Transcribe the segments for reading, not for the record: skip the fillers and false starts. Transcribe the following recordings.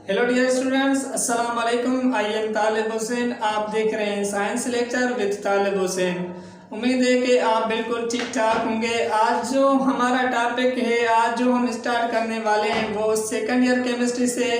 Hello dear students, अस्सलाम वालेकुम। I am तालिब हुसैन। आप देख रहे हैं साइंस लेक्चर विद तालिब हुसैन। उम्मीद है कि आप बिल्कुल ठीक ठाक होंगे। आज जो हमारा टॉपिक है, आज जो हम स्टार्ट करने वाले हैं वो सेकंड ईयर केमिस्ट्री से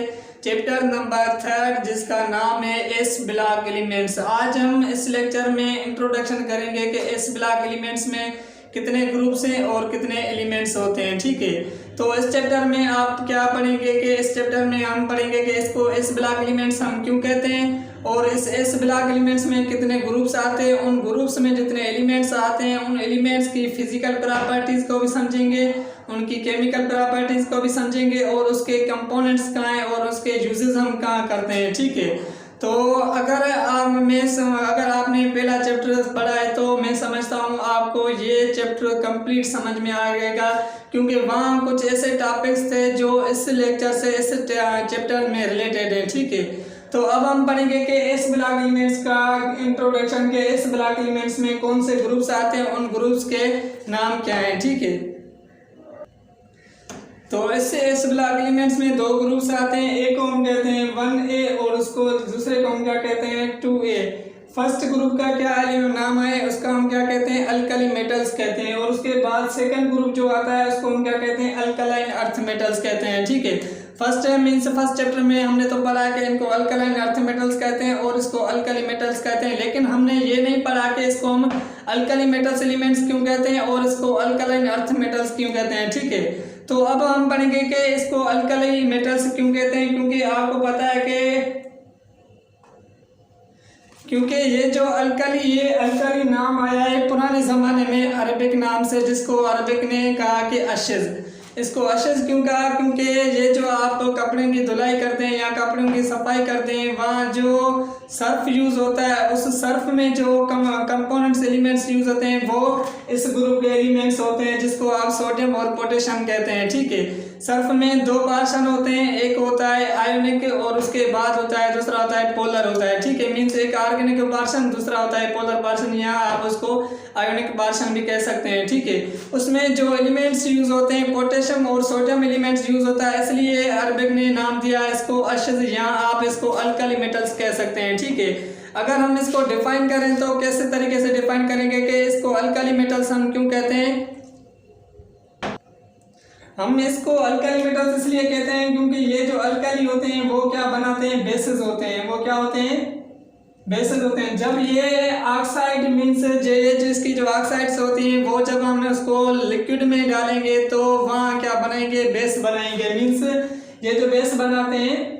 चैप्टर नंबर 3 जिसका नाम है एस ब्लॉक एलिमेंट्स। आज हम इस लेक्चर में इंट्रोडक्शन करेंगे कि एस ब्लॉक एलिमेंट्स में कितने ग्रुप्स हैं और कितने एलिमेंट्स होते हैं। ठीक है, तो इस चैप्टर में आप क्या पढ़ेंगे कि इस चैप्टर में हम पढ़ेंगे कि इसको एस ब्लॉक एलिमेंट्स हम क्यों कहते हैं और इस एस ब्लॉक एलिमेंट्स में कितने ग्रुप्स आते हैं, उन ग्रुप्स में जितने एलिमेंट्स आते हैं उन एलिमेंट्स की फिजिकल प्रॉपर्टीज को भी समझेंगे, उनकी केमिकल प्रॉपर्टीज को भी समझेंगे और उसके कंपोनेंट्स कहाँ हैं और उसके यूजेस हम कहाँ करते हैं। ठीक है, तो अगर आपने पहला चैप्टर पढ़ा है तो मैं समझता हूँ आपको ये चैप्टर कंप्लीट समझ में आ जाएगा, क्योंकि वहाँ कुछ ऐसे टॉपिक्स थे जो इस लेक्चर से इस चैप्टर में रिलेटेड है। ठीक है, तो अब हम पढ़ेंगे कि एस ब्लॉक एलिमेंट्स का इंट्रोडक्शन के एस ब्लॉक एलिमेंट्स में कौन से ग्रुप्स आते हैं, उन ग्रुप्स के नाम क्या हैं। ठीक है, तो इससे एस ब्लॉक एलिमेंट्स में दो ग्रुप्स आते हैं, एक को हम कहते हैं 1A और उसको दूसरे को हम क्या कहते हैं 2A। फर्स्ट ग्रुप का क्या नाम है, उसका हम क्या कहते हैं अल्कली मेटल्स कहते हैं, और उसके बाद सेकंड ग्रुप जो आता है उसको हम क्या कहते हैं अल्कलाइन अर्थ मेटल्स कहते हैं। ठीक है, फर्स्ट चैप्टर में हमने तो पढ़ा कि इनको अल्कलाइन अर्थ मेटल्स कहते हैं और इसको अल्कली मेटल्स कहते हैं, लेकिन हमने ये नहीं पढ़ा कि इसको हम अल्कली मेटल्स एलिमेंट्स क्यों कहते हैं और इसको अल्कलाइन अर्थ मेटल्स क्यों कहते हैं। ठीक है, तो अब हम पढ़ेंगे कि इसको अल्कली मेटल्स क्यों कहते हैं, क्योंकि आपको पता है कि ये जो ये अल्कली नाम आया है पुराने ज़माने में अरबिक नाम से, जिसको अरबिक ने कहा कि अशज। इसको अशज क्यों कहा, क्योंकि ये जो आप कपड़े की धुलाई करते हैं या कपड़ों की सफाई करते हैं वहाँ जो सर्फ यूज़ होता है, उस सर्फ में जो कंपोनेंट्स एलिमेंट्स यूज़ होते हैं वो इस ग्रुप के एलिमेंट्स होते हैं, जिसको आप सोडियम और पोटेशियम कहते हैं। ठीक है, सर्फ में दो पोर्शन होते हैं, एक होता है आयोनिक और उसके बाद होता है दूसरा होता है पोलर होता है। ठीक है, मीन्स एक ऑर्गेनिक पोर्शन, दूसरा होता है पोलर पोर्शन, या आप उसको आयोनिक पोर्शन भी कह सकते हैं। ठीक है, उसमें जो एलिमेंट्स यूज होते हैं पोटेशियम और सोडियम एलिमेंट्स यूज होता है, इसलिए अरबिक ने नाम दिया इसको अशज, या आप इसको अल्कली मेटल्स कह सकते हैं। ठीक है, अगर हम इसको डिफाइन करें तो कैसे तरीके से डिफाइन करेंगे कि इसको अल्कली मेटल्स हम क्यों कहते हैं। हम इसको अल्कली मेटल्स इसलिए कहते हैं क्योंकि ये जो अल्कली होते हैं वो क्या बनाते हैं, बेसिस होते हैं। वो क्या होते हैं, बेसिस होते हैं। जब ये ऑक्साइड मीन्स ये जो इसकी जो ऑक्साइड्स होती हैं वो जब हम उसको लिक्विड में डालेंगे तो वहाँ क्या बनाएंगे, बेस बनाएंगे। मीन्स ये जो बेस बनाते हैं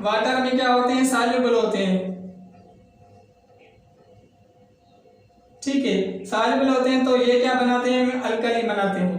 वाटर में क्या होते हैं, सॉल्युबल होते हैं। ठीक है, सॉल्युबल होते हैं तो ये क्या बनाते हैं, अल्कली बनाते हैं।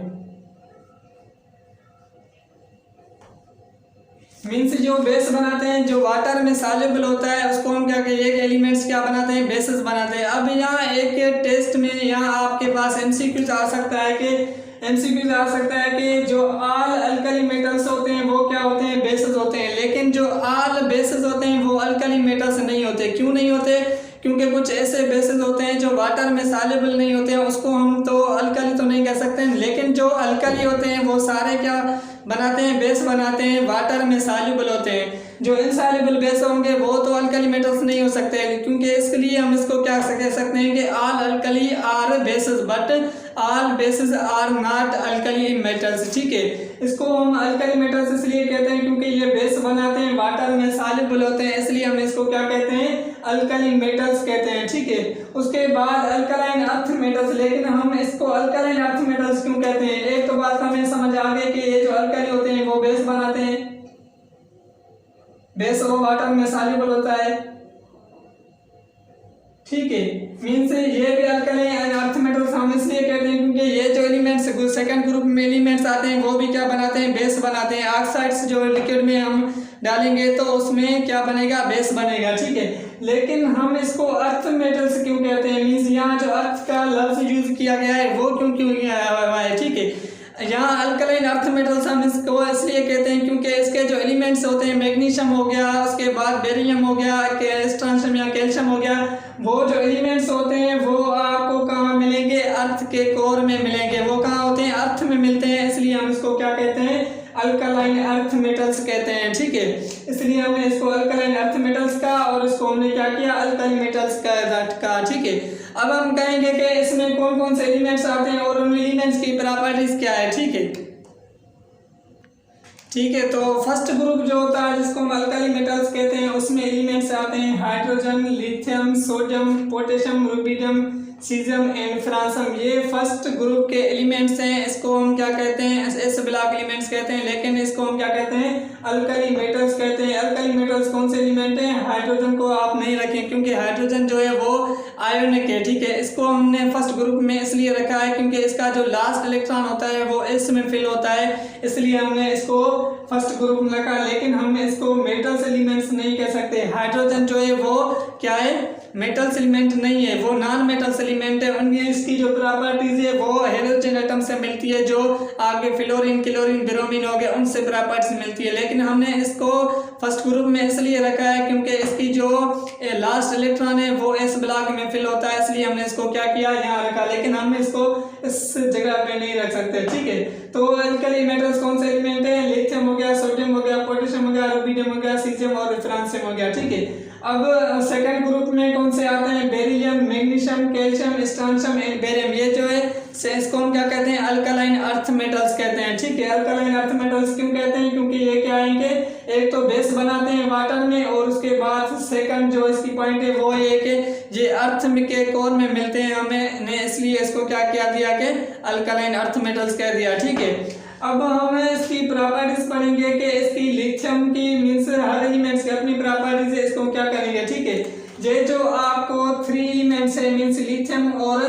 मीन्स जो बेस बनाते हैं, जो वाटर में सॉल्युबल होता है उसको हम क्या कहेंगे, एलिमेंट्स क्या बनाते हैं, बेसिस बनाते हैं। अब यहाँ एक टेस्ट में यहाँ आपके पास एमसीक्यूज आ सकता है कि जो ऑल अल्कली मेटल्स होते हैं वो क्या होते हैं, बेसिस होते हैं, लेकिन जो ऑल बेसिस होते हैं वो अल्कली मेटल्स नहीं होते। क्यों नहीं होते, क्योंकि कुछ ऐसे बेसिस होते हैं जो वाटर में सॉल्युबल नहीं होते हैं, उसको हम तो अल्कली तो नहीं कह सकते हैं, लेकिन जो अल्कली होते हैं वो सारे क्या बनाते हैं, बेस बनाते हैं, वाटर में सॉल्युबल होते हैं। जो इनसॉल्युबल बेस होंगे वो तो अल्कली मेटल्स नहीं हो सकते, क्योंकि इसके लिए हम इसको क्या कह सकते हैं कि all alkali are bases but all bases are not alkali metals. ठीक है, इसको हम अल्कली मेटल्स इसलिए कहते हैं क्योंकि ये बेस बनाते हैं, वाटर में सॉल्युबल होते हैं, इसलिए हम इसको क्या कहते हैं, अल्कली मेटल्स कहते हैं। ठीक है, उसके बाद अल्कलाइन अर्थ मेटल्स। लेकिन हम इसको अल्कलाइन अर्थ मेटल्स क्यों कहते हैं, एक तो बात हमें समझ आ गई कि ये जो अल्कली होते हैं वो बेस बनाते हैं, बेस वो वाटर में सॉल्युबल होता है। ठीक है, मीन्स ये भी अल्कलाइन अर्थ मेटल्स हम इसलिए कहते हैं क्योंकि ये जो एलिमेंट्स सेकंड ग्रुप में एलिमेंट्स आते हैं वो भी क्या बनाते हैं, बेस बनाते हैं। ऑक्साइड्स जो लिक्विड में हम डालेंगे तो उसमें क्या बनेगा, बेस बनेगा। ठीक है, लेकिन हम इसको अर्थ मेटल्स क्यों कहते हैं, मीन्स यहाँ जो अर्थ का लफ्ज यूज किया गया है वो क्यों किया हुआ है। ठीक है, यहाँ अल्कलाइन अर्थ मेटल्स हम इसको इसलिए कहते हैं क्योंकि इसके जो एलिमेंट्स होते हैं, मैग्नीशियम हो गया, उसके बाद बेरियम हो गया, स्ट्रांशियम या कैल्शियम हो गया, वो जो एलिमेंट्स होते हैं वो आपको कहाँ मिलेंगे, अर्थ के कोर में मिलेंगे। वो कहाँ होते हैं, अर्थ में मिलते हैं, इसलिए हम इसको क्या कहते हैं, अल्कलाइन अर्थ मेटल्स कहते हैं, ठीक है। इसलिए हमने इसको अल्कलाइन अर्थ मेटल्स का और इसको हमने क्या किया, अल्कली मेटल्स का, ठीक है। अब हम कहेंगे कि इसमें कौन कौन से एलिमेंट्स आते हैं और उन एलिमेंट्स की प्रॉपर्टीज क्या है, ठीक है। ठीक है, तो फर्स्ट ग्रुप जो होता है जिसको हम अल्कली मेटल्स कहते हैं, उसमें एलिमेंट्स आते हैं hydrogen, lithium, sodium, potassium, rubidium, caesium and francium. ये फर्स्ट ग्रुप के एलिमेंट्स हैं। इसको हम क्या कहते हैं, एस ब्लॉक एलिमेंट्स कहते हैं, लेकिन इसको हम क्या कहते हैं, अल्कली मेटल्स कहते हैं। अल्कली मेटल्स कौन से एलिमेंट हैं, हाइड्रोजन को आप नहीं रखें क्योंकि हाइड्रोजन जो है वो आयोनिक है, ठीक है। इसको हमने फर्स्ट ग्रुप में इसलिए रखा है क्योंकि इसका जो लास्ट इलेक्ट्रॉन होता है वो एस में फिल होता है, इसलिए हमने इसको फर्स्ट ग्रुप में रखा। लेकिन हमने इसको मेटल्स एलिमेंट्स नहीं कह सकते। हाइड्रोजन जो है वो क्या है, मेटल्स एलिमेंट नहीं है, वो नॉन मेटल्स एलिमेंट है। उनकी इसकी जो प्रॉपर्टीज है वो हाइड्रोजन एटम से मिलती है, जो आगे फ्लोरीन, क्लोरीन, ब्रोमीन हो गए, उनसे प्रॉपर्टीज मिलती है। लेकिन हमने इसको फर्स्ट ग्रुप में इसलिए रखा है क्योंकि इसकी जो लास्ट इलेक्ट्रॉन है वो एस ब्लॉक में फिल होता है, इसलिए हमने इसको क्या किया, यहाँ रखा। लेकिन हम इसको इस जगह पे नहीं रख सकते, ठीक है। तो अल्कली मेटल्स कौन से एलिमेंट है, लिथियम हो गया, सोडियम हो गया, पोटेशियम हो गया, रुबिडियम हो गया, सीजियम और फ्रांसियम हो गया, ठीक है। अब सेकंड ग्रुप में कौन से आते हैं, beryllium, magnesium, calcium, strontium and barium. ये जो है इसको हम क्या कहते हैं, अल्कलाइन अर्थ मेटल्स कहते हैं, ठीक है। अल्कलाइन अर्थ मेटल्स क्यों कहते हैं, क्योंकि ये क्या है, एक तो बेस बनाते हैं वाटर में, और उसके बाद सेकंड जो इसकी पॉइंट है वो ये कि ये अर्थ में के कोर में मिलते हैं हमें ने, इसलिए इसको क्या किया दिया कि अल्कलाइन अर्थ मेटल्स कह दिया, ठीक है। अब हम इसकी प्रॉपर्टीज पढ़ेंगे कि इसकी लिथियम की मींस हर एलिमेंट्स की अपनी प्रॉपर्टीज है, इसको क्या करेंगे, ठीक है। ये जो आपको 3 एलिमेंट्स है मींस लिथियम और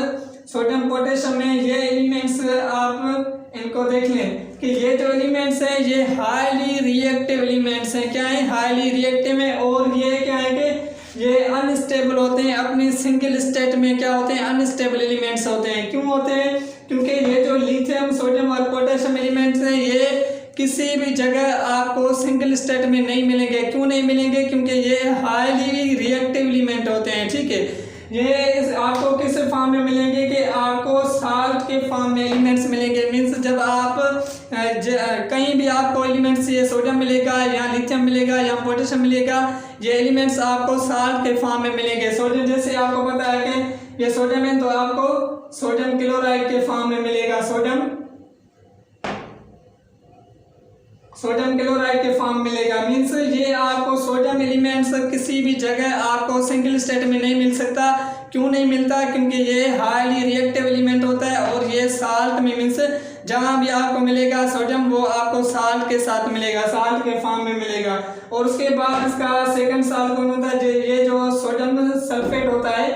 सोडियम, पोटेशियम है, ये एलिमेंट्स आप इनको देख लें कि ये जो एलिमेंट्स है ये हाईली रिएक्टिव एलिमेंट्स हैं। क्या है, हाईली रिएक्टिव है, और ये क्या है कि ये अनस्टेबल होते हैं, अपनी सिंगल स्टेट में क्या होते हैं, अनस्टेबल एलिमेंट्स होते हैं। क्यों होते हैं, क्योंकि ये जो लिथियम, सोडियम और पोटेशियम एलिमेंट्स हैं ये किसी भी जगह आपको सिंगल स्टेट में नहीं मिलेंगे। क्यों नहीं मिलेंगे, क्योंकि ये हाईली रिएक्टिव एलिमेंट होते हैं, ठीक है। ये आपको किस फॉर्म में मिलेंगे कि आपको साल्ट के फॉर्म में एलिमेंट्स मिलेंगे। मीन्स जब आप कहीं भी आपको एलिमेंट्स, ये सोडियम मिलेगा या लिथियम मिलेगा या पोटेशियम मिलेगा, ये एलिमेंट्स आपको साल्ट के फॉर्म में मिलेंगे। सोडियम जैसे आपको पता है कि ये सोडियम है तो आपको सोडियम क्लोराइड के फॉर्म में मिलेगा, सोडियम क्लोराइड के फॉर्म मिलेगा। मीन्स ये आपको सोडियम एलिमेंट्स किसी भी जगह आपको सिंगल स्टेट में नहीं मिल सकता। क्यों नहीं मिलता, क्योंकि ये हाईली रिएक्टिव एलिमेंट होता है, और ये साल्ट में मीन्स जहाँ भी आपको मिलेगा सोडियम वो आपको साल्ट के साथ मिलेगा, साल्ट के फॉर्म में मिलेगा। और उसके बाद इसका सेकंड साल्ट कौन होता है, ये जो सोडियम सल्फेट होता है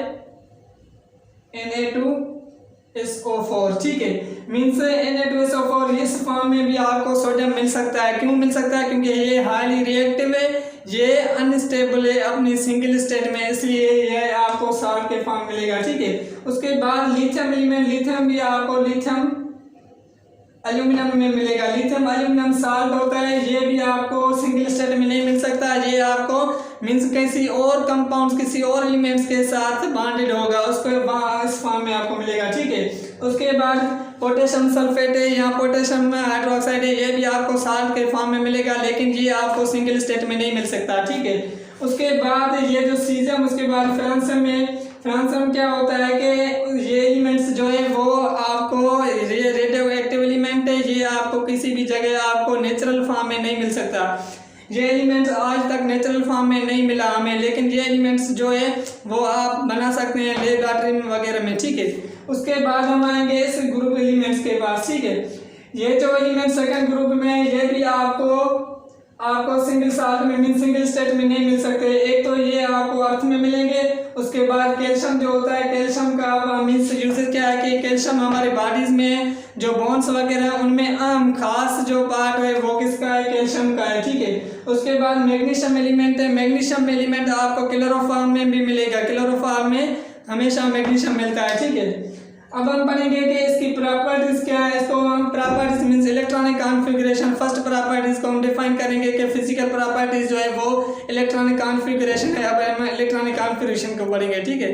Na2SO4, ठीक है। मीन्स Na2SO4 इस फॉर्म में भी आपको सोडियम मिल सकता है। क्यों मिल सकता है, क्योंकि ये हाईली रिएक्टिव है, ये अनस्टेबल है अपनी सिंगल स्टेट में, इसलिए ये आपको साल्ट के फॉर्म मिलेगा, ठीक है। उसके बाद लिथियम एलिमेंट, लिथियम भी आपको लिथियम एल्यूमिनियम में मिलेगा। लिथियम एल्यूमिनियम साल्ट होता है, ये भी आपको सिंगल स्टेट में नहीं मिल सकता, ये आपको मीन्स किसी और कंपाउंड्स, किसी और एलिमेंट्स के साथ बॉन्डेड होगा, उसको इस फॉर्म में आपको मिलेगा, ठीक है। उसके बाद पोटेशियम सल्फेट है या पोटेशियम हाइड्रोक्साइड है, ये भी आपको साल्ट के फॉर्म में मिलेगा, लेकिन ये आपको सिंगल स्टेट में नहीं मिल सकता, ठीक है। उसके बाद ये जो सीजियम, उसके बाद फ्रांसियम में, फ्रांसियम क्या होता है कि ये एलिमेंट्स जो है वो आपको रेडियो एक्टिव एलिमेंट है, ये आपको किसी भी जगह आपको नेचुरल फॉर्म में नहीं मिल सकता। ये एलिमेंट्स आज तक नेचुरल फॉर्म में नहीं मिला हमें, लेकिन ये एलिमेंट्स जो है वो आप बना सकते हैं लेबोरेटरी वगैरह में, ठीक है। उसके बाद हम आएंगे इस ग्रुप एलिमेंट्स के पास, ठीक है। ये जो एलिमेंट सेकंड ग्रुप में, ये भी आपको सिंगल साल्ट में मीन सिंगल स्टेट में नहीं मिल सकते। एक तो ये आपको अर्थ में मिलेंगे, उसके बाद कैल्शियम जो होता है, कैल्शियम का मीन्स यूजेज क्या है कि कैल्शियम हमारे बॉडीज में जो बोन्स वगैरह उनमें खास जो पार्ट है वो किसका है, कैल्शियम का है, ठीक है। उसके बाद मैग्नीशियम एलिमेंट है, मैग्नीशियम एलिमेंट आपको क्लोरोफॉर्म में भी मिलेगा, क्लोरोफॉर्म में हमेशा मैग्नीशियम मिलता है, ठीक है। अब हम पढ़ेंगे कि इसकी प्रॉपर्टीज क्या है। इसको हम properties means electronic configuration, first properties को हम डिफाइन करेंगे कि फिजिकल प्रॉपर्टीज जो है वो इलेक्ट्रॉनिक कॉन्फ़िगरेशन है। अब हम इलेक्ट्रॉनिक कॉन्फ़िगरेशन को पढ़ेंगे, ठीक है।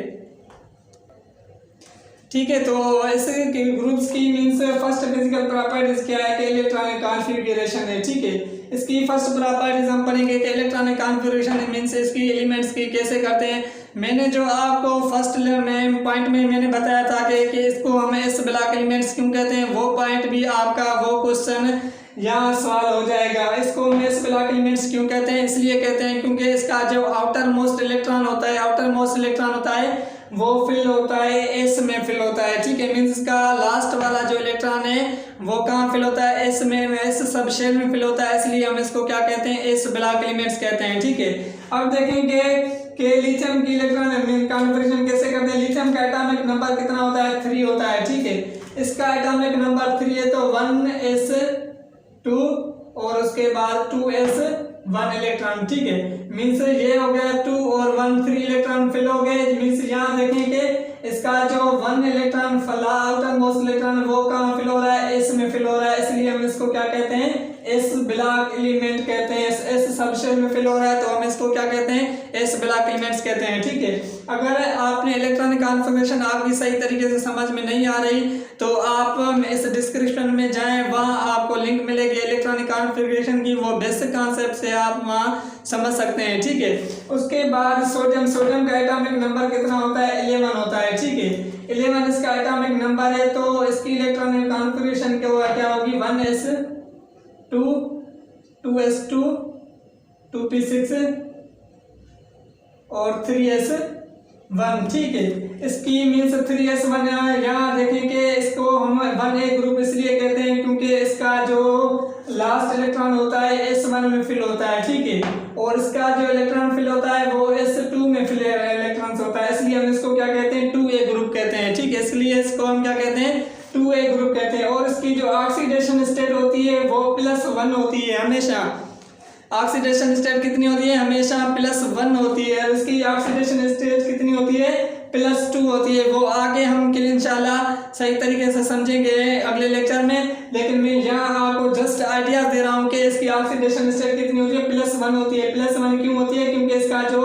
ठीक है। तो ऐसे ग्रुप्स की मीन्स फर्स्ट फिजिकल प्रॉपर्टीज क्या है कि इलेक्ट्रॉनिक कॉन्फ़िगरेशन है। ठीक है, इसकी फर्स्ट प्रॉपर्टीज हम पढ़ेंगे कि इलेक्ट्रॉनिक कॉन्फ़िगरेशन मीन्स इसकी एलिमेंट्स की कैसे करते हैं। मैंने जो आपको फर्स्ट में पॉइंट में मैंने बताया था कि इसको हम एस ब्लॉक एलिमेंट्स क्यों कहते हैं, वो पॉइंट भी आपका वो क्वेश्चन यहाँ सवाल हो जाएगा। इसको हम एस ब्लॉक एलिमेंट्स क्यों कहते हैं, इसलिए कहते हैं क्योंकि इसका जो आउटर मोस्ट इलेक्ट्रॉन होता है वो फिल होता है एस में फिल होता है। ठीक है, मीन्स इसका लास्ट वाला जो इलेक्ट्रॉन है वो कहाँ फिल होता है, एस में, एस सब शेल में फिल होता है, इसलिए हम इसको क्या कहते हैं, एस ब्लॉक एलिमेंट्स कहते हैं। ठीक है, अब देखेंगे कि लिथियम की इलेक्ट्रॉन कॉन्फ़िगरेशन कैसे करते हैं। लिथियम का एटॉमिक नंबर कितना होता है, 3 होता है। ठीक है, इसका एटॉमिक नंबर 3 है तो 1s2 और उसके बाद 2s1 इलेक्ट्रॉन। ठीक है, मीन्स ये हो गया 2 और 1 3 इलेक्ट्रॉन फिल हो गए। मीन्स यहाँ देखेंगे इसका जो 1 इलेक्ट्रॉन आउटर मोस्ट इलेक्ट्रॉन वो कहाँ फिल हो रहा है, एस में फिल हो रहा है, इसलिए हम इसको क्या कहते हैं, एस ब्लॉक एलिमेंट कहते हैं। एस सबशेल में फिल हो रहा है तो हम इसको क्या कहते हैं, एस ब्लॉक एलिमेंट्स कहते हैं। ठीक है, अगर आपने इलेक्ट्रॉनिक कॉन्फ़िगरेशन आपकी सही तरीके से समझ में नहीं आ रही तो आप इस डिस्क्रिप्शन में जाएं, वहाँ आपको लिंक मिलेगी इलेक्ट्रॉनिक कॉन्फ़िगरेशन की, वो बेसिक कॉन्सेप्ट से आप वहाँ समझ सकते हैं। ठीक है, उसके बाद सोडियम का एटॉमिक नंबर कितना होता है, 11 होता है। ठीक है, 11 इसका एटॉमिक नंबर है तो इसकी इलेक्ट्रॉनिक कॉन्फ़िगरेशन क्या होगी, 1s2 2s2 2p6 और 3s1। ठीक है, इसकी मीन्स 3s1 यहाँ देखेंगे इसको हम 1a ग्रुप इसलिए कहते हैं क्योंकि इसका जो लास्ट इलेक्ट्रॉन होता है s1 में फिल होता है। ठीक है, और इसका जो इलेक्ट्रॉन फिल होता है वो s2 में फिल इलेक्ट्रॉन्स होता है, इसलिए हम इसको क्या कहते हैं, 2a ग्रुप कहते हैं। ठीक है, इसलिए इसको हम क्या कहते हैं, 2a ग्रुप कहते हैं। और इसकी जो ऑक्सीडेशन स्टेट होती है वो +1 होती है हमेशा। ऑक्सीडेशन स्टेट कितनी होती है, हमेशा +1 होती है। इसकी ऑक्सीडेशन स्टेट कितनी होती है, +2 होती है। वो आगे हम इंशाल्लाह सही तरीके से समझेंगे अगले लेक्चर में, लेकिन मैं यहाँ आपको जस्ट आइडिया दे रहा हूँ कि इसकी ऑक्सीडेशन स्टेट कितनी होती है, +1 होती है। +1 क्यों होती है, क्योंकि इसका जो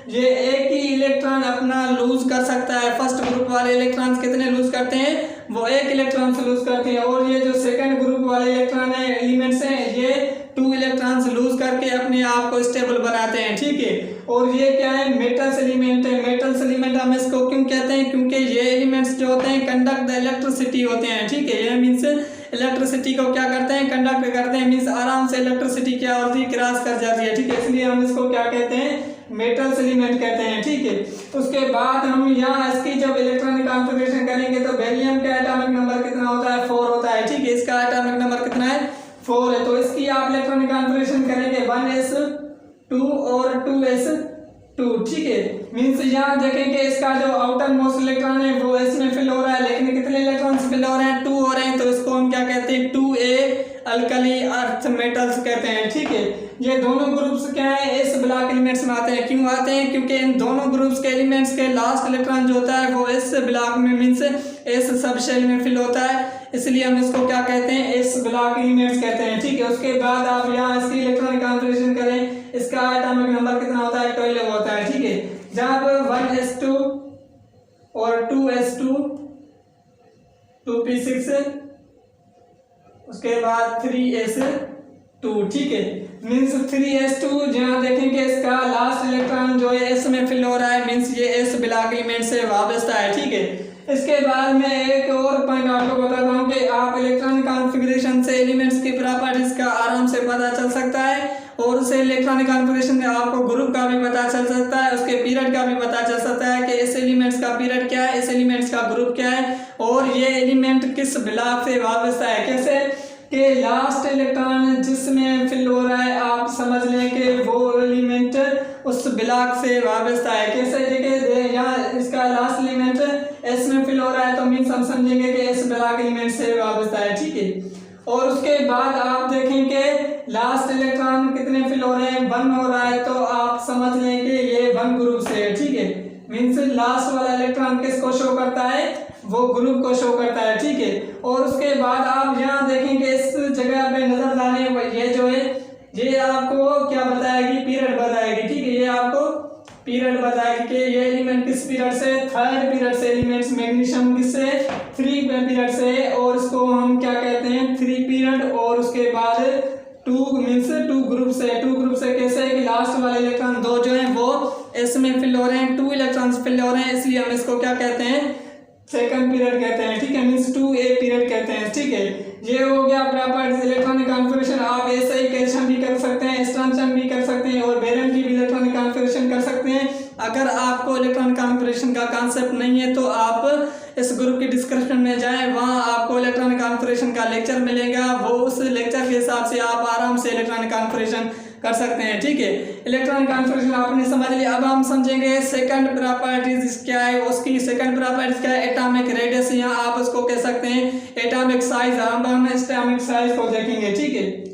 ये एक ही इलेक्ट्रॉन अपना लूज कर सकता है। फर्स्ट ग्रुप वाले इलेक्ट्रॉन्स कितने लूज करते हैं, वो एक इलेक्ट्रॉन से लूज करते हैं, और ये जो सेकंड ग्रुप वाले इलेक्ट्रॉन है एलिमेंट्स हैं ये 2 इलेक्ट्रॉन्स लूज करके अपने आप को स्टेबल बनाते हैं। ठीक है, और ये क्या है, मेटल्स एलिमेंट है। मेटल्स एलिमेंट हम इसको क्यों कहते हैं, क्योंकि ये एलिमेंट्स जो होते हैं कंडक्ट द इलेक्ट्रिसिटी होते हैं। ठीक है, ये मीन्स इलेक्ट्रिसिटी को क्या करते हैं, कंडक्ट करते हैं, मीन्स आराम से इलेक्ट्रिसिटी क्या होती है, क्रॉस कर जाती है। ठीक है, इसलिए हम इसको क्या कहते हैं, मेटल्स एलिमेंट कहते हैं। ठीक है, उसके बाद हम यहाँ इसकी जब इलेक्ट्रॉनिक कॉन्फ़िगरेशन करेंगे तो बेरिलियम का एटॉमिक नंबर कितना होता है, 4 होता है। ठीक है, इसका एटॉमिक नंबर कितना है, 4 है। तो इसकी आप इलेक्ट्रॉनिक कॉन्फ़िगरेशन करेंगे 1s2 और 2s2। ठीक है, मीन्स यहाँ देखेंगे इसका जो आउटर मोस्ट इलेक्ट्रॉन है वो एस में फिल हो रहा है, लेकिन कितने इलेक्ट्रॉन्स फिल हो रहे हैं, 2 हो रहे हैं, तो इसको हम क्या कहते हैं, 2a अल्कली अर्थ मेटल्स कहते हैं। ठीक है, ये दोनों ग्रुप्स क्या है, एस ब्लॉक एलिमेंट्स में आते हैं। क्यों आते हैं, क्योंकि इन दोनों ग्रुप्स के एलिमेंट्स के लास्ट इलेक्ट्रॉन जो होता है वो एस ब्लॉक में मीन्स एस सब शेल में फिल होता है, इसलिए हम इसको क्या कहते हैं, एस ब्लॉक एलिमेंट्स कहते हैं। ठीक है, उसके बाद आप यहाँ इसकी इलेक्ट्रॉनिक कॉन्फ़िगरेशन करें, इसका एटॉमिक नंबर कितना होता है, 12 होता है। ठीक है, जब 1s2 और 2s2 2p6 उसके बाद 3s2। ठीक है, मीन्स 3s2 जहाँ देखेंगे इसका लास्ट इलेक्ट्रॉन जो है एस में फिल हो रहा है, मीन्स ये एस ब्लॉक एलिमेंट से वाबस्ता है। ठीक है, इसके बाद मैं एक और पॉइंट आपको बताता हूँ कि आप इलेक्ट्रॉनिक कॉन्फ़िगरेशन से एलिमेंट्स की प्रॉपर्टीज का आराम से पता चल सकता है, और उसे इलेक्ट्रॉनिक कॉन्फ़िगरेशन में आपको ग्रुप का भी पता चल सकता है, उसके पीरियड का भी पता चल सकता है कि इस एलिमेंट्स का पीरियड क्या है, इस एलिमेंट्स का ग्रुप क्या है, और ये एलिमेंट किस ब्लॉक से वाबस्ता है। कैसे कि लास्ट इलेक्ट्रॉन जिसमें फिल हो रहा है आप समझ लें कि वो एलिमेंट उस ब्लॉक से वाबस्ता है। कैसे देखिए यहाँ इसका लास्ट एलिमेंट एस में फिल हो रहा है तो मीन्स हम समझेंगे कि एस ब्लॉक एलिमेंट से वाबस्ता है। ठीक है, और उसके बाद आप देखेंगे लास्ट इलेक्ट्रॉन कितने फिल हो रहे हैं, 1 हो रहा है, तो आप समझ लें कि ये 1 ग्रुप से है। ठीक है, मीन्स लास्ट वाला इलेक्ट्रॉन किसको शो करता है, वो ग्रुप को शो करता है। ठीक है, और उसके बाद आप यहाँ देखेंगे इस जगह पे नजर डालें, ये जो है ये आपको क्या बताएगी, पीरियड बताएगी। ठीक है, ये आपको पीरियड बताया कि ये एलिमेंट किस पीरियड से, थर्ड पीरियड से एलिमेंट्स मैग्नीशियम किससे, 3 पीरियड से, और इसको हम क्या कहते हैं 3 पीरियड, और उसके बाद 2 मीन्स 2 ग्रुप से कैसे कि लास्ट वाले इलेक्ट्रॉन 2 जो हैं वो इसमें फिल हो रहे हैं, 2 इलेक्ट्रॉन्स फिल हो रहे हैं, इसलिए हम इसको क्या कहते हैं सेकंड पीरियड कहते हैं, ठीक है, मीन्स 2a पीरियड कहते हैं, ठीक है। ये हो गया प्रॉपर्टीज इलेक्ट्रॉनिक कॉन्फ़िगरेशन। आप ऐसे ही कैल्शियम भी कर सकते हैं, स्ट्रॉन्शियम भी कर सकते हैं, और बेरियम की भी इलेक्ट्रॉनिक कॉन्फ़िगरेशन कर सकते हैं। अगर आपको इलेक्ट्रॉनिक कॉन्फ़िगरेशन का कॉन्सेप्ट नहीं है तो आप इस ग्रुप की डिस्क्रिप्शन में जाएं, वहाँ आपको इलेक्ट्रॉनिक कॉन्फ़िगरेशन का लेक्चर मिलेगा, वो उस लेक्चर के हिसाब से आप आराम से इलेक्ट्रॉनिक कॉन्फ़िगरेशन कर सकते हैं, ठीक है। इलेक्ट्रॉनिक कॉन्फ़िगरेशन आपने समझ लिया। अब हम समझेंगे सेकंड प्रॉपर्टीज क्या है, उसकी सेकंड प्रॉपर्टीज क्या है, एटॉमिक रेडियस, या आप उसको कह सकते हैं एटॉमिक साइज। हम एटॉमिक साइज को देखेंगे, ठीक है।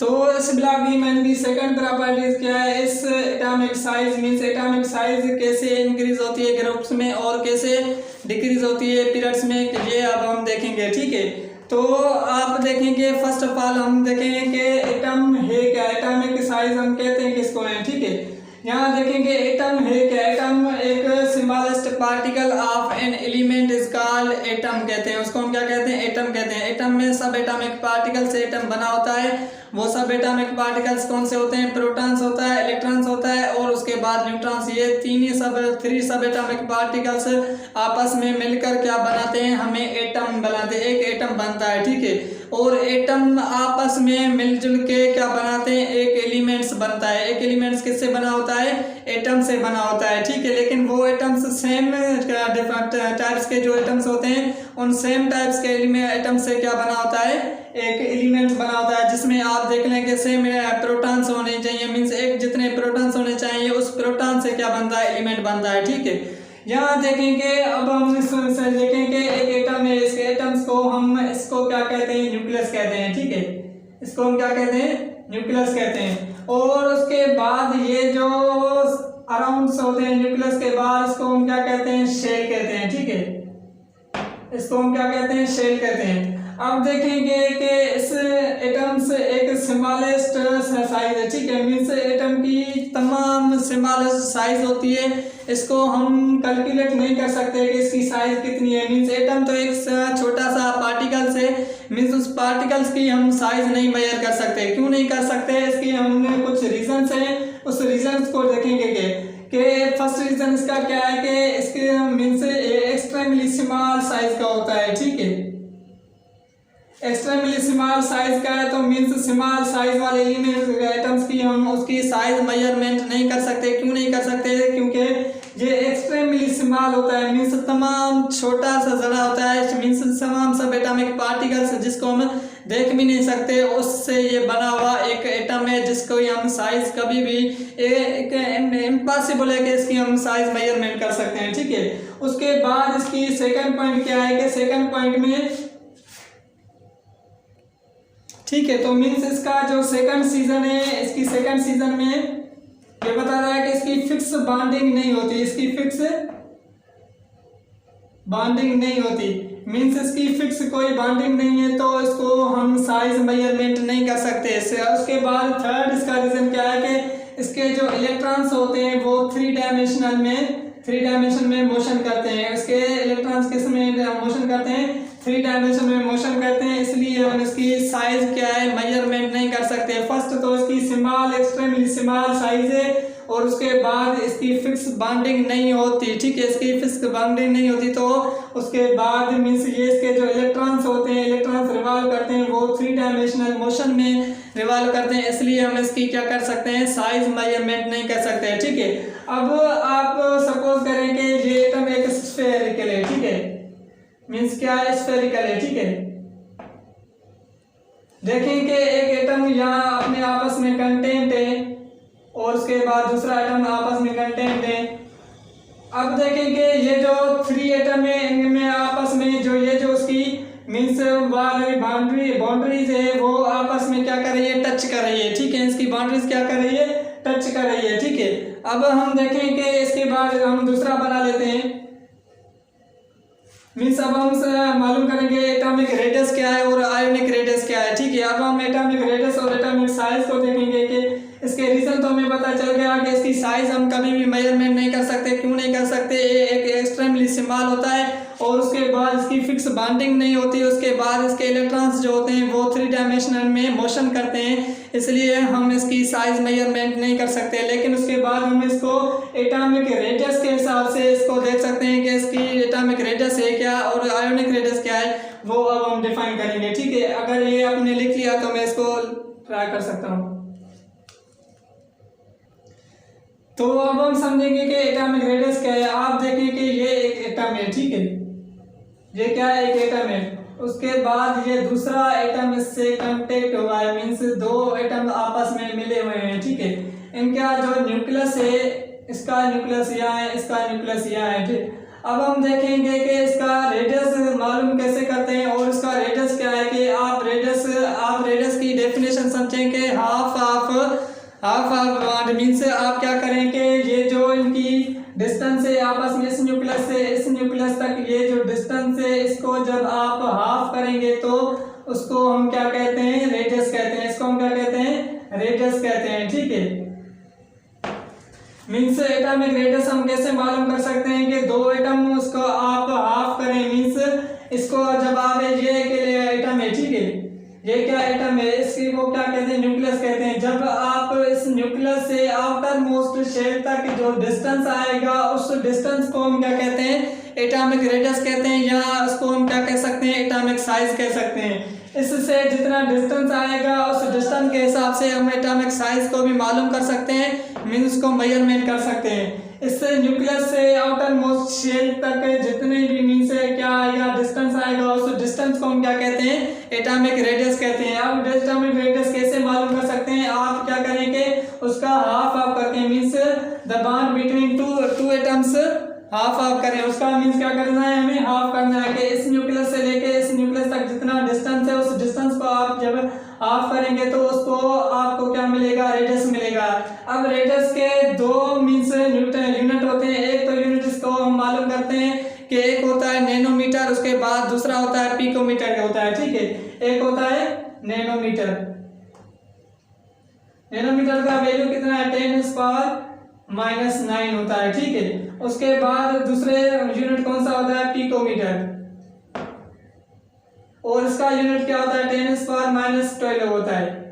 तो इस ब्लॉक डी में की सेकंड प्रॉपर्टीज क्या है, इस atomic size means atomic size कैसे इंक्रीज होती है ग्रुप्स में और कैसे डिक्रीज होती है पीरियड्स में, ये अब हम देखेंगे, ठीक है। तो आप देखेंगे फर्स्ट ऑफ ऑल हम देखेंगे कि एटम है क्या, एटॉमिक साइज हम कहते हैं किसको है, ठीक है। यहाँ देखेंगे एटम है क्या, एटम एक smallest particle of an element is called atom कहते हैं, उसको हम क्या कहते हैं एटम कहते हैं। एटम में सब एटॉमिक पार्टिकल से एटम बना होता है। वो सब एटॉमिक पार्टिकल्स कौन से होते हैं, प्रोटॉन्स होता है, इलेक्ट्रॉन्स होता है और उसके बाद न्यूट्रॉन्स। ये थ्री सब एटॉमिक पार्टिकल्स आपस में मिलकर क्या बनाते हैं, हमें एटम बनाते हैं, एक एटम बनता है, ठीक है। और एटम आपस में मिलजुल के क्या बनाते हैं, एक एलिमेंट्स बनता है। एक एलिमेंट्स किससे बना होता है, एटम से बना होता है, ठीक है। लेकिन वो एटम्स सेम टाइप्स के जो एटम्स होते हैं उन सेम टाइप्स के एटम से क्या बना होता है, एक एलिमेंट बना होता है, जिसमें आप देख लेंगे सेम प्रोटॉन्स होने चाहिए, मीन्स एक जितने प्रोटॉन्स होने चाहिए उस प्रोटॉन से क्या बनता है, एलिमेंट बनता है, ठीक है। यहाँ देखेंगे अब हम इसमें देखेंगे एक एटम है, इसके एटम्स को हम इसको क्या कहते हैं, न्यूक्लियस कहते हैं, ठीक है। इसको हम क्या कहते हैं, न्यूक्लियस कहते हैं। और उसके बाद ये जो अराउंड्स होते हैं न्यूक्लियस के बाद इसको हम क्या कहते हैं, शेल कहते हैं, ठीक है। इसको हम क्या कहते हैं, शेल कहते हैं। अब देखेंगे कि इस एटम से एक स्मॉलेस्ट साइज है, ठीक है, मीन्स एटम की तमाम स्मॉलेस्ट साइज होती है, इसको हम कैलकुलेट नहीं कर सकते कि इसकी साइज कितनी है। मीन्स एटम तो एक छोटा सा पार्टिकल्स है, मीन्स उस पार्टिकल्स की हम साइज नहीं मेजर कर सकते। क्यों नहीं कर सकते, इसकी हमने कुछ रीजंस हैं, उस रीजंस को देखेंगे कि फर्स्ट रीजन इसका क्या है कि इसके मीन्स एक्सट्रीमली स्मॉल साइज का होता है, ठीक है। एक्सट्रीमली स्मॉल साइज का है तो मीन्स स्मॉल साइज वाले एलिमेंट एटम्स की हम उसकी साइज मेजरमेंट नहीं कर सकते। क्यों नहीं कर सकते, क्योंकि ये एक्सट्रीमली स्मॉल होता है, मीन्स तमाम छोटा सा जरा होता है, मीन्स तमाम सब एटॉमिक पार्टिकल्स जिसको हम देख भी नहीं सकते, उससे ये बना हुआ एक एटम है, जिसको हम साइज कभी भी इम्पॉसिबल है कि इसकी हम साइज मेजरमेंट कर सकते हैं, ठीक है। उसके बाद इसकी सेकंड पॉइंट क्या है कि सेकंड पॉइंट में, ठीक है, तो मीन्स इसका जो सेकंड सीजन है, इसकी सेकंड सीजन में ये बता रहा है कि इसकी फिक्स बॉन्डिंग नहीं होती, इसकी फिक्स बॉन्डिंग नहीं होती, मीन्स इसकी फिक्स कोई बॉन्डिंग नहीं है तो इसको हम साइज मेजरमेंट नहीं कर सकते। उसके बाद थर्ड इसका रीजन क्या है कि इसके जो इलेक्ट्रॉन्स होते हैं वो थ्री डायमेंशन में मोशन करते हैं। इसके इलेक्ट्रॉन्स किस में मोशन करते हैं, 3 डायमेंशन में मोशन करते हैं, इसलिए हम इसकी साइज क्या है मेजरमेंट नहीं कर सकते। फर्स्ट तो इसकी स्मॉल एक्सट्रीमली स्मॉल साइज है और उसके बाद इसकी फिक्स बॉन्डिंग नहीं होती, ठीक है, इसकी फिक्स बॉन्डिंग नहीं होती। तो उसके बाद मीन्स ये इसके जो इलेक्ट्रॉन्स होते हैं, इलेक्ट्रॉन्स रिवॉल्व करते हैं, वो 3 डायमेंशनल मोशन में रिवॉल्व करते हैं, इसलिए हम इसकी क्या कर सकते हैं, साइज मेजरमेंट नहीं कर सकते, ठीक है। अब आप सपोज करें कि ये एटम एक स्फेरिकल है, ठीक है, मीन्स क्या है, स्फेरिकल है, ठीक है। देखेंगे एक एटम यहाँ अपने आपस में कंटेंट है और उसके बाद दूसरा एटम आपस में कंटेंट है। अब देखेंगे ये जो 3 एटम है इनमें आपस में जो ये जो उसकी मीन्स वाली बाउंड्रीज है वो आपस में क्या कर रही है, टच कर रही है, ठीक है। इसकी बाउंड्रीज क्या कर रही है, टच कर रही है, ठीक है। अब हम देखेंगे इसके बाद हम दूसरा बना लेते हैं, मीन्स अब हम मालूम करेंगे एटॉमिक रेडियस क्या है और आयोनिक रेडियस क्या है, ठीक है। अब हम एटॉमिक रेडियस और एटॉमिक साइज को देखेंगे कि इसके रीजन तो हमें पता चल गया कि इसकी साइज हम कभी भी मेजरमेंट नहीं कर सकते। क्यों नहीं कर सकते? ये एक एक्सट्रीमली स्मॉल होता है और उसके बाद इसकी फिक्स बॉन्डिंग नहीं होती। उसके बाद इसके इलेक्ट्रॉन्स जो होते हैं वो 3 डायमेंशनल में मोशन करते हैं, इसलिए हम इसकी साइज मेजरमेंट नहीं कर सकते। लेकिन उसके बाद हम इसको एटॉमिक रेडियस के हिसाब से इसको देख सकते हैं कि इसकी एटॉमिक रेडियस है क्या और आयोनिक रेडियस क्या है, वो अब हम डिफाइन करेंगे। ठीक है, अगर ये आपने लिख लिया तो मैं इसको ट्राई कर सकता हूँ। तो अब हम समझेंगे कि एटॉमिक रेडियस क्या है। आप देखें कि ये एक एटम है, ठीक है, ये क्या है? एक एटम है। उसके बाद ये दूसरा एटम इससे कांटेक्ट हुआ है, मींस 2 एटम आपस में मिले हुए हैं, ठीक है। इनका जो न्यूक्लियस है, इसका न्यूक्लियस यहाँ है, इसका न्यूक्लियस यहाँ है, ठीक। अब हम देखेंगे कि इसका रेडियस मालूम कैसे करते हैं और इसका रेडियस क्या है कि आप रेडियस की डेफिनेशन समझें कि हाफ ऑफ बॉन्ड मीन्स आप क्या करें कि ये जो इनकी डिस्टेंस है आपस में, इस न्यूक्लियस से इस न्यूक्लियस तक ये जो डिस्टेंस है, इसको जब आप हाफ करेंगे तो उसको हम क्या कहते हैं? रेडियस कहते हैं। इसको हम क्या कहते हैं? रेडियस कहते हैं, ठीक है। मीन्स एटॉमिक रेडियस हम कैसे मालूम कर सकते हैं कि 2 एटम उसको आप हाफ करें, मीन्स इसको जब आप ये के लिए एटम है, ठीक है, ये क्या एटम है, इसकी वो क्या कहते हैं? न्यूक्लियस कहते हैं। जब आप इस न्यूक्लियस से आउटर मोस्ट शेल तक जो डिस्टेंस आएगा, उस डिस्टेंस को हम क्या कहते हैं? एटॉमिक रेडियस कहते हैं, या उसको हम क्या कह सकते हैं? एटॉमिक साइज कह सकते हैं। इससे जितना डिस्टेंस आएगा उस डिस्टेंस के हिसाब से हम एटॉमिक साइज को भी मालूम कर सकते हैं, मीन्स उसको मेजरमेंट कर सकते हैं। इससे न्यूक्लियस से आउटर मोस्ट शेल तक जितने भी मीन्स क्या आएगा, डिस्टेंस आएगा, उस डिस्टेंस को हम क्या कहते हैं? एटॉमिक रेडियस कहते हैं। अब एटॉमिक रेडियस कैसे मालूम कर सकते हैं? आप क्या करेंगे? उसका हाफ करके means the bond between two atoms half करें। उसका मीन्स क्या करना है? हमें हाफ करना है कि इस न्यूक्लियस से लेके इस न्यूक्लियस तक जितना डिस्टेंस है, उस डिस्टेंस को आप जब हाफ करेंगे तो उसको आपको क्या मिलेगा? रेडियस मिलेगा। अब रेडियस के 2 मीन्स यूनिट होते हैं। एक तो यूनिट इसको हम मालूम करते हैं कि एक होता है नैनोमीटर, उसके बाद दूसरा होता है पिकोमीटर होता है, ठीक है। एक होता है नैनोमीटर। नैनोमीटर का वैल्यू कितना है? 10⁻⁻⁹ होता है, ठीक है। उसके बाद दूसरे यूनिट कौन सा होता है? पिकोमीटर, और इसका यूनिट क्या होता है? 10⁻⁻12 होता है।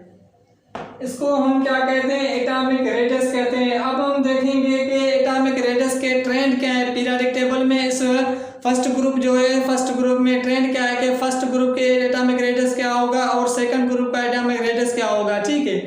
इसको हम क्या कहते हैं? एटॉमिक रेडियस कहते हैं। अब हम देखेंगे कि एटॉमिक रेडियस के ट्रेंड क्या है पीरियोडिक टेबल में। इस फर्स्ट ग्रुप जो है, फर्स्ट ग्रुप में ट्रेंड क्या है कि फर्स्ट ग्रुप के एटॉमिक रेडियस क्या होगा और सेकंड ग्रुप का एटॉमिक रेडियस क्या होगा, ठीक है।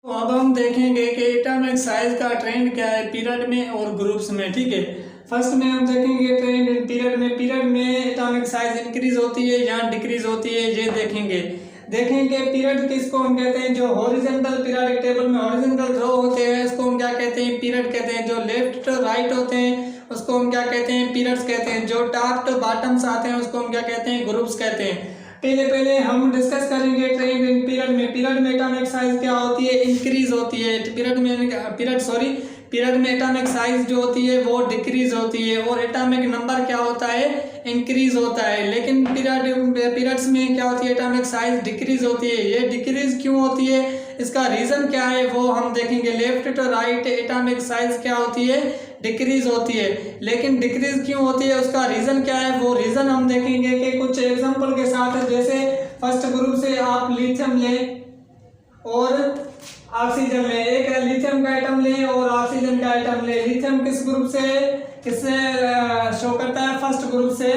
तो अब हम देखेंगे कि एटॉमिक साइज का ट्रेंड क्या है पीरियड में और ग्रुप्स में, ठीक है। फर्स्ट में हम देखेंगे ट्रेंड इन पीरियड में। पीरियड में एटॉमिक साइज इंक्रीज होती है या डिक्रीज होती है, ये देखेंगे। पीरियड किसको हम कहते हैं? जो हॉरिजॉन्टल पीरियोडिक टेबल में हॉरिजॉन्टल रो होते हैं, इसको हम क्या कहते हैं? पीरियड कहते हैं। जो लेफ्ट टू राइट होते हैं उसको हम क्या कहते हैं? पीरियड्स कहते हैं। जो टॉप टू बॉटम्स आते हैं उसको हम क्या कहते हैं? ग्रुप्स कहते हैं। पहले हम डिस्कस करेंगे ट्रेंड इन पीरियड में। पीरियड में एटॉमिक साइज क्या होती है? इंक्रीज होती है। पीरियड में एटॉमिक साइज जो होती है वो डिक्रीज होती है और एटॉमिक नंबर क्या होता है? इंक्रीज होता है। लेकिन पीरियड्स में क्या होती है? एटॉमिक साइज डिक्रीज होती है। ये डिक्रीज क्यों होती है, इसका रीजन क्या है, वो हम देखेंगे। Left to right atomic size क्या होती है? डिक्रीज होती है। लेकिन डिक्रीज क्यों होती है, उसका रीजन क्या है, वो रीजन हम देखेंगे कि कुछ एग्जांपल के साथ। जैसे फर्स्ट ग्रुप से आप लिथियम लें और ऑक्सीजन लें। एक लिथियम का एटम लें और ऑक्सीजन का एटम लें। लिथियम किस ग्रुप से किससे शो करता है? फर्स्ट ग्रुप से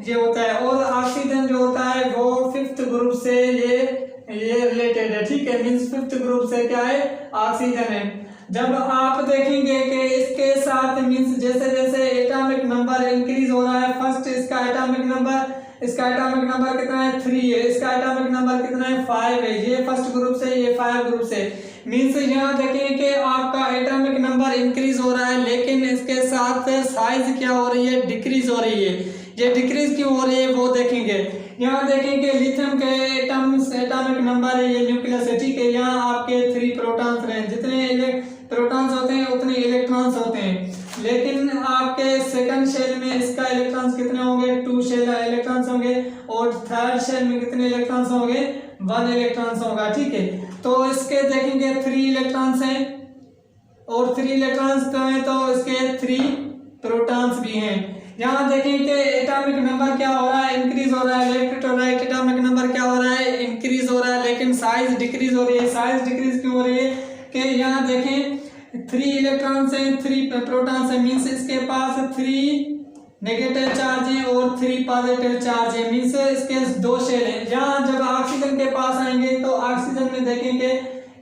ये होता है। और ऑक्सीजन जो होता है वो 5th ग्रुप से ये रिलेटेड है, ठीक है। मींस 5th ग्रुप से क्या है? ऑक्सीजन है। जब आप देखेंगे कि इसके साथ मींस जैसे जैसे एटॉमिक नंबर इंक्रीज हो रहा है, फर्स्ट इसका एटॉमिक नंबर कितना है? 3 है। इसका एटॉमिक नंबर कितना है? 5 है। ये फर्स्ट ग्रुप से, ये 5 ग्रुप से। मीन्स यहाँ देखें कि आपका एटॉमिक नंबर इंक्रीज हो रहा है, लेकिन इसके साथ साइज क्या हो रही है? डिक्रीज हो रही है। ये डिक्रीज क्यों हो रही है वो देखेंगे। यहाँ देखेंगे लिथियम के एटॉमिक नंबर है, ये न्यूक्लियस है, ठीक है। यहाँ आपके 3 प्रोटॉन्स हैं। जितने प्रोटॉन्स होते हैं उतने इलेक्ट्रॉन्स होते हैं। लेकिन आपके सेकंड शेल में इसका इलेक्ट्रॉन्स कितने होंगे? 2 शेल इलेक्ट्रॉन्स होंगे। और और थर्ड शेल में कितने इलेक्ट्रॉन्स होंगे, 1 इलेक्ट्रॉन्स होगा, ठीक है। तो इसके देखेंगे 3 इलेक्ट्रॉन्स हैं और 3 इलेक्ट्रॉन्स तो हैं तो इसके 3 प्रोटॉन्स भी हैं। यहाँ देखें कि एटॉमिक नंबर क्या हो रहा है, इंक्रीज हो रहा है, लेफ्ट और राइट एटॉमिक नंबर क्या हो रहा है, इंक्रीज हो रहा है, लेकिन साइज डिक्रीज हो रही है। साइज डिक्रीज क्यों हो रही है कि यहाँ देखें 3 इलेक्ट्रॉन्स हैं, 3 प्रोटॉन्स हैं, मीन्स इसके पास 3 नेगेटिव चार्ज है और 3 पॉजिटिव चार्ज है, मीन्स इसके 2 शेल हैं। यहाँ जब ऑक्सीजन के पास आएंगे तो ऑक्सीजन में देखेंगे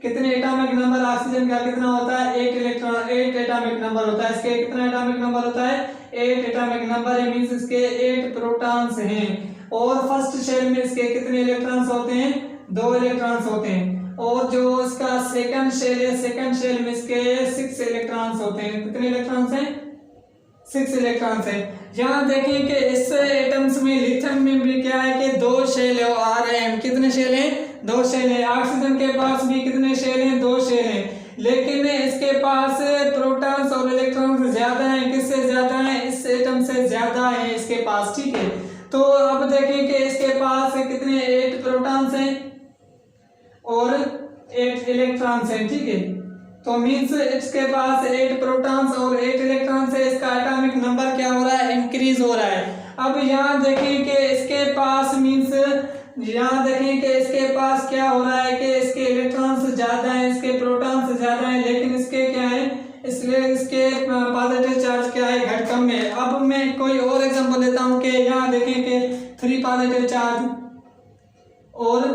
कितने एटॉमिक नंबर, ऑक्सीजन का कितना होता है, 8 एटॉमिक नंबर होता है। इसके कितना एटॉमिक नंबर होता है, 8 एटॉमिक नंबर है, मीन्स इसके 8 प्रोटॉन्स हैं। और फर्स्ट शेल में इसके कितने इलेक्ट्रॉन्स होते हैं, 2 इलेक्ट्रॉन्स होते हैं। और जो इसका सेकंड शेल है, सेकंड शेल में इसके 6 इलेक्ट्रॉन्स होते हैं। कितने इलेक्ट्रॉन्स हैं, 6 इलेक्ट्रॉन्स हैं। यहाँ देखें कि इस एटम्स में लिथियम में भी क्या है कि 2 शेल आ रहे हैं। कितने शेल हैं, 2 शेल हैं। ऑक्सीजन के पास भी कितने शेल हैं, 2 शेल हैं, लेकिन इसके पास प्रोटॉन्स और इलेक्ट्रॉन्स ज्यादा हैं। किससे ज्यादा हैं, इस एटम से ज्यादा है इसके पास, ठीक है। तो अब देखें कि इसके पास कितने 8 प्रोटॉन्स हैं और 8 इलेक्ट्रॉन्स हैं, ठीक है। तो मीन्स इसके पास 8 प्रोटॉन्स और 8 इलेक्ट्रॉन्स है। इसका एटॉमिक नंबर क्या हो रहा है, इंक्रीज हो रहा है। अब यहाँ देखें कि इसके पास मीन्स यहाँ देखें कि इसके पास क्या हो रहा है कि इसके इलेक्ट्रॉन्स ज्यादा हैं, इसके प्रोटॉन्स ज्यादा हैं, लेकिन इसके क्या है, इसलिए इसके पॉजिटिव चार्ज क्या है, घट कम है। अब मैं कोई और एग्जांपल लेता हूँ कि यहाँ देखें कि 3 पॉजिटिव चार्ज और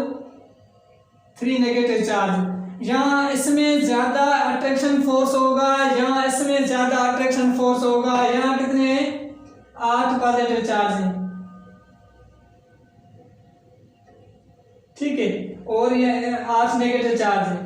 3 नेगेटिव चार्ज। यहाँ इसमें ज्यादा अट्रैक्शन फोर्स होगा, यहाँ इसमें ज्यादा अट्रैक्शन फोर्स होगा। यहाँ कितने हैं, 8 पॉजिटिव चार्ज हैं, ठीक है, और ये 8 नेगेटिव चार्ज है।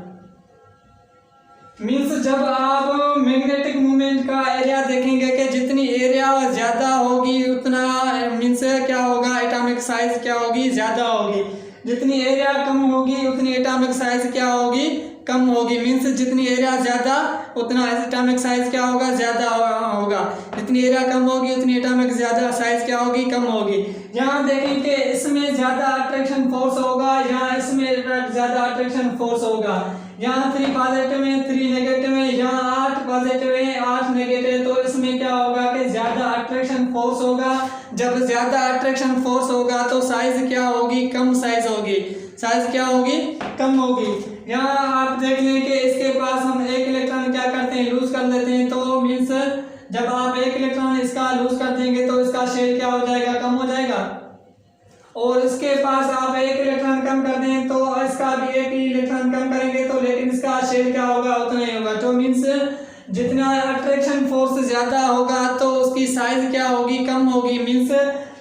मीन्स जब आप मैग्नेटिक मूवमेंट का एरिया देखेंगे कि जितनी एरिया ज्यादा होगी उतना मीन्स क्या होगा, एटॉमिक साइज क्या होगी, ज्यादा होगी। जितनी एरिया कम होगी उतनी एटॉमिक साइज क्या होगी, कम होगी। मीन्स जितनी एरिया ज्यादा उतना एटॉमिक साइज क्या होगा, ज्यादा होगा। जितनी एरिया कम होगी उतनी एटॉमिक ज्यादा साइज क्या होगी, कम होगी। यहाँ देखें कि इसमें ज्यादा अट्रैक्शन फोर्स होगा, यहाँ इसमें ज्यादा अट्रैक्शन फोर्स होगा। यहाँ 3 पॉजिटिव है, 3 नेगेटिव है, यहाँ 8 पॉजिटिव है, 8 नेगेटिव, तो इसमें क्या होगा कि ज्यादा अट्रैक्शन फोर्स होगा। जब ज्यादा अट्रैक्शन फोर्स होगा तो साइज क्या होगी, कम साइज होगी। साइज क्या होगी, कम होगी। यहाँ आप देख लें कि इसके पास हम 1 इलेक्ट्रॉन क्या करते हैं, लूज कर लेते हैं। तो मीन्स जब आप 1 इलेक्ट्रॉन इसका लूज कर देंगे तो इसका शेल क्या हो जाएगा, कम हो जाएगा। और इसके पास आप 1 इलेक्ट्रॉन कम कर दें तो इसका भी 1 इलेक्ट्रॉन कम करेंगे तो लेकिन इसका शेल क्या होगा, उतना ही होगा। तो मीन्स जितना अट्रैक्शन फोर्स ज्यादा होगा तो उसकी साइज क्या होगी, कम होगी। मीन्स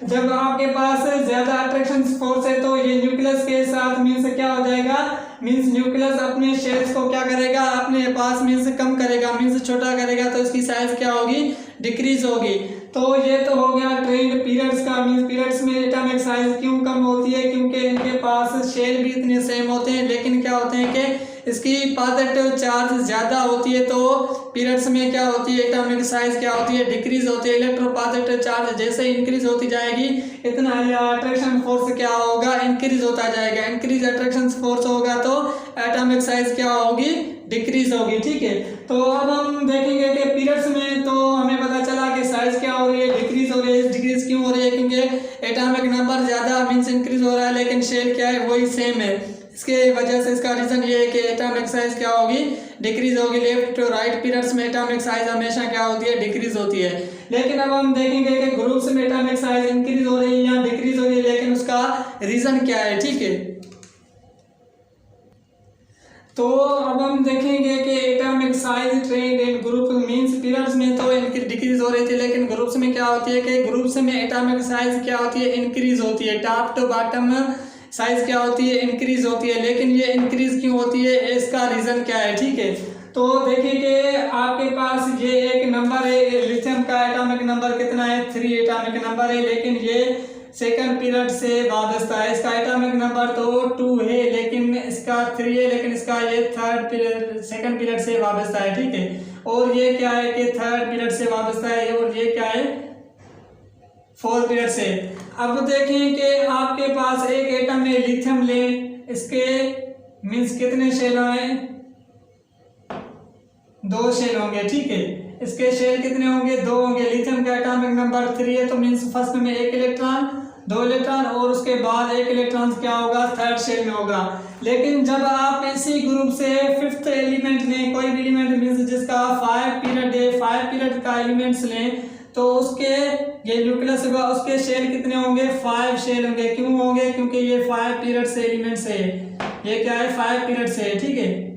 जब आपके पास ज्यादा अट्रैक्शन फोर्स है तो ये न्यूक्लियस के साथ मीन्स क्या हो जाएगा, मीन्स न्यूक्लियस अपने शेल्स को क्या करेगा, अपने पास मीन्स कम करेगा, मीन्स छोटा करेगा, तो इसकी साइज क्या होगी, डिक्रीज होगी। तो ये तो हो गया ट्रेंड पीरियड्स का। मीन्स पीरियड्स में एटॉमिक साइज क्यों कम होती है, क्योंकि इनके पास शेल भी इतने सेम होते हैं, लेकिन क्या होते हैं कि इसकी पॉजिटिव चार्ज ज्यादा होती है तो पीरियड्स में क्या होती है, एटॉमिक साइज क्या होती है, डिक्रीज होती है। इलेक्ट्रोपॉजिटिव चार्ज जैसे इंक्रीज होती जाएगी इतना अट्रैक्शन फोर्स क्या होगा, इंक्रीज होता जाएगा। इंक्रीज अट्रैक्शन फोर्स होगा तो एटॉमिक साइज क्या होगी, डिक्रीज होगी, ठीक है। तो अब हम देखेंगे कि पीरियड्स में तो हमें पता चला कि साइज क्या हो रही है, डिक्रीज हो रही है। डिक्रीज क्यों हो रही है, क्योंकि एटॉमिक नंबर ज्यादा मीन्स इंक्रीज हो रहा है, लेकिन शेल क्या है, वही सेम है। इसके वजह से इसका रीजन ये है कि एटॉमिक साइज क्या होगी, डिक्रीज होगी। लेफ्ट टू राइट पीरियड्स में एटॉमिक साइज हमेशा क्या होती है, डिक्रीज होती है। लेकिन अब हम देखेंगे कि ग्रुप्स में एटॉमिक साइज इंक्रीज हो रही है या डिक्रीज हो रही है, लेकिन उसका रीजन क्या है, ठीक है। तो अब हम देखेंगे कि एटॉमिक साइज ट्रेंड इन ग्रुप मींस पीरियड्स में तो इनकी डिक्रीज हो रही थी, लेकिन ग्रुप्स में क्या होती है कि ग्रुप्स में एटॉमिक साइज क्या होती है, इंक्रीज होती है। टॉप टू बॉटम साइज क्या होती है, इंक्रीज होती है। लेकिन ये इंक्रीज क्यों होती है, इसका रीजन क्या है, ठीक है। तो देखिए कि आपके पास ये एक नंबर है, लिथियम का एटॉमिक नंबर कितना है, 3 एटॉमिक नंबर है, लेकिन ये सेकंड पीरियड से वाबस्ता है। इसका एटॉमिक नंबर तो 2 है, लेकिन इसका 3 है, लेकिन इसका ये थर्ड पीरियड सेकंड पीरियड से वाबस्ता है, ठीक है। और ये क्या है कि थर्ड पीरियड से वाबस्ता है, और ये क्या है, 4th पीरियड से। अब देखें कि आपके पास एक एटम में लिथियम ले, इसके मीन्स कितने शेल हैं, 2 शेल होंगे, ठीक है। इसके शेल कितने होंगे, 2 होंगे। लिथियम का एटॉमिक नंबर 3 है, तो मीन्स फर्स्ट में 1 इलेक्ट्रॉन, 2 इलेक्ट्रॉन और उसके बाद 1 इलेक्ट्रॉन क्या होगा, थर्ड शेल में होगा। लेकिन जब आप इसी ग्रुप से 5th एलिमेंट लें, कोई भी एलिमेंट मीन्स जिसका 5 पीरियड है, 5 पीरियड का एलिमेंट्स लें, तो उसके ये न्यूक्लियस होगा, उसके शेल कितने होंगे, 5 शेल होंगे। क्यों होंगे, क्योंकि ये 5 पीरियड से एलिमेंट्स है, ये क्या है, 5 पीरियड से है, ठीक है।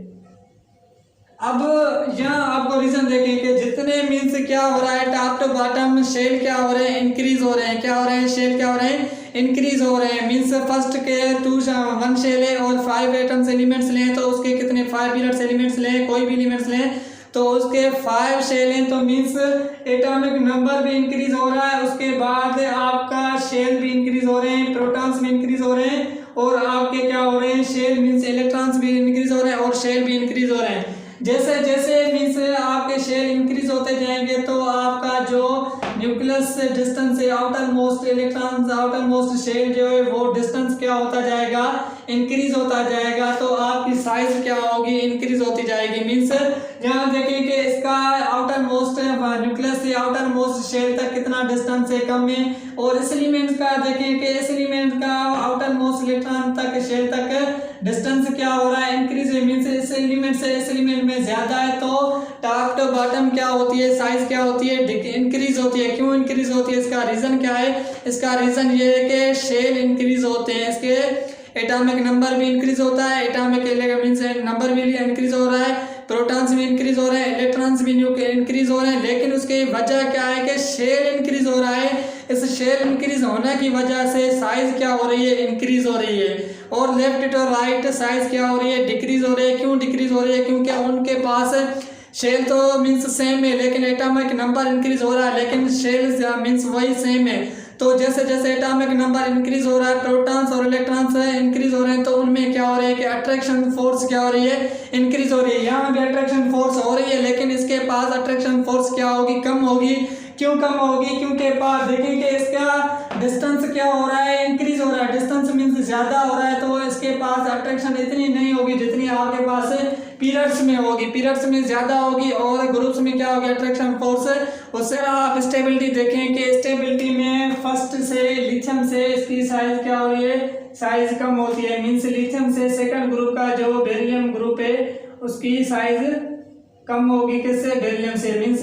अब यहाँ आपको रीजन देखें कि जितने मीन्स क्या हो रहा है, टॉप टू बॉटम शेल क्या हो रहे हैं, इंक्रीज हो रहे हैं। क्या हो रहे हैं, शेल क्या हो रहे हैं, इंक्रीज हो रहे हैं। मीन्स फर्स्ट के 1 शेल है और 5 एटम्स एलिमेंट्स लें, तो उसके कितने 5 पीरियड्स एलिमेंट्स लें, कोई भी एलिमेंट्स लें, तो उसके 5 शेल हैं, तो मीन्स एटॉमिक नंबर भी इंक्रीज हो रहा है। उसके बाद आपका शेल भी इंक्रीज हो रहे हैं, प्रोटॉन्स भी इंक्रीज हो रहे हैं, और आपके क्या हो रहे हैं, शेल मीन्स इलेक्ट्रॉन्स भी इंक्रीज हो रहे हैं और शेल भी इंक्रीज हो रहे हैं। जैसे जैसे मीन्स आपके शेल इंक्रीज होते जाएंगे, तो आपका जो न्यूक्लियस से डिस्टेंस है, outer most electrons, outer most shell जो है वो डिस्टेंस क्या होता जाएगा, इंक्रीज होता जाएगा। तो आपकी साइज क्या होगी, इंक्रीज होती जाएगी। मीन्स यहाँ देखें कि इसका आउटर मोस्ट न्यूक्लियस से आउटर मोस्ट शेल तक कितना डिस्टेंस है, कम है। और इस एलिमेंट का देखें कि इस एलिमेंट का आउटर मोस्ट इलेक्ट्रॉन तक शेल तक डिस्टेंस क्या हो रहा है, इंक्रीज है। मीन्स इस एलिमेंट से इस एलिमेंट में ज्यादा है, तो टॉप टू बॉटम क्या होती है, साइज क्या होती है, इंक्रीज होती है। क्यों इंक्रीज होती है, इसका रीजन क्या है, इसका रीजन ये है कि शेल इंक्रीज होते हैं, इसके एटॉमिक नंबर भी इंक्रीज होता है, एटॉमिक मीन्स नंबर भी इंक्रीज हो रहा है, प्रोटॉन्स भी इंक्रीज हो रहे हैं, इलेक्ट्रॉन्स भी इंक्रीज हो रहे हैं। लेकिन उसकी वजह क्या है कि शेल इंक्रीज हो रहा है। इस शेल इंक्रीज होने की वजह से साइज क्या हो रही है, इंक्रीज हो रही है। और लेफ्ट टू राइट साइज क्या हो रही है, डिक्रीज हो रही है। क्यों डिक्रीज हो रही है, क्योंकि उनके पास शेल तो मीन्स सेम है, लेकिन एटॉमिक नंबर इंक्रीज हो रहा है, लेकिन शेल मीन्स वही सेम है। तो जैसे जैसे एटॉमिक नंबर इंक्रीज हो रहा है, प्रोटॉन्स और इलेक्ट्रॉन्स इंक्रीज हो रहे हैं, तो उनमें क्या हो रहा है कि अट्रैक्शन फोर्स क्या हो रही है, इंक्रीज हो रही है। यहाँ भी अट्रैक्शन फोर्स हो रही है, लेकिन इसके पास अट्रैक्शन फोर्स क्या होगी, कम होगी। क्यों कम होगी, क्योंकि पास देखेंगे इसका डिस्टेंस क्या हो रहा है, इंक्रीज हो रहा है। डिस्टेंस मीन्स ज्यादा हो रहा है, तो इसके पास अट्रैक्शन इतनी नहीं होगी जितनी आपके पास पीरियड्स में होगी। पीरियड्स में ज्यादा होगी और ग्रुप्स में क्या होगी, अट्रैक्शन फोर्स। उससे आप स्टेबिलिटी देखें कि स्टेबिलिटी में फर्स्ट से लिथियम से इसकी साइज क्या हो रही है, साइज कम होती है। मीन्स लिथियम से सेकंड ग्रुप का जो बेरिलियम ग्रुप है उसकी साइज कम होगी, किससे, बेरिलियम से। मीन्स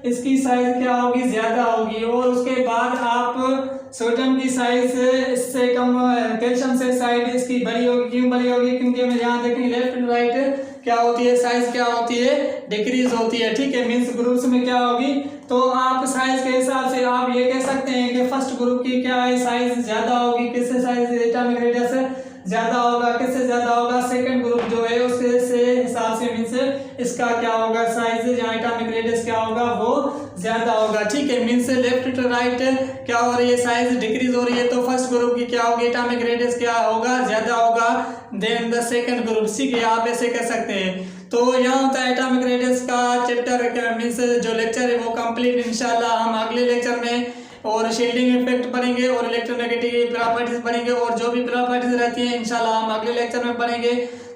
इसकी साइज क्या होगी, ज्यादा होगी। और उसके बाद आप सोडियम की साइज इससे कम, कैल्शियम से साइज इसकी बड़ी होगी। क्यों बड़ी होगी, क्योंकि हमें यहाँ देखेंगे लेफ्ट एंड राइट क्या होती है, साइज क्या होती है, डिक्रीज होती है, ठीक है। मीन्स ग्रुप्स में क्या होगी, तो आप साइज के हिसाब से आप ये कह सकते हैं कि फर्स्ट ग्रुप की क्या है, साइज ज्यादा होगी। किससे साइज, एटॉमिक रेडियस ज्यादा होगा। किससे ज्यादा होगा, सेकंड ग्रुप जो है उसके से हिसाब से मीन्स इसका क्या होगा, साइज जहाँ एटॉमिक रेडियस क्या होगा वो ज्यादा होगा, ठीक है। मीन्स लेफ्ट टू राइट क्या हो रही है, साइज डिक्रीज हो रही है, तो फर्स्ट ग्रुप की क्या होगी, एटॉमिक रेडियस क्या होगा, ज्यादा होगा देन द सेकंड ग्रुप, ठीक है। आप ऐसे कह सकते हैं। तो यहाँ होता है एटॉमिक रेडियस का चैप्टर मीन्स जो लेक्चर है वो कंप्लीट। इंशाल्लाह हम अगले लेक्चर में और शील्डिंग इफेक्ट पढ़ेंगे और इलेक्ट्रोनेगेटिव प्रॉपर्टीज पढ़ेंगे और जो भी प्रॉपर्टीज रहती हैं इंशाल्लाह हम अगले लेक्चर में पढ़ेंगे।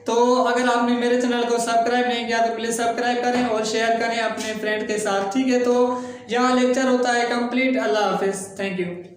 तो अगर आपने मेरे चैनल को सब्सक्राइब नहीं किया तो प्लीज़ सब्सक्राइब करें और शेयर करें अपने फ्रेंड के साथ, ठीक है। तो यहाँ लेक्चर होता है कंप्लीट। अल्लाह हाफिज़, थैंक यू।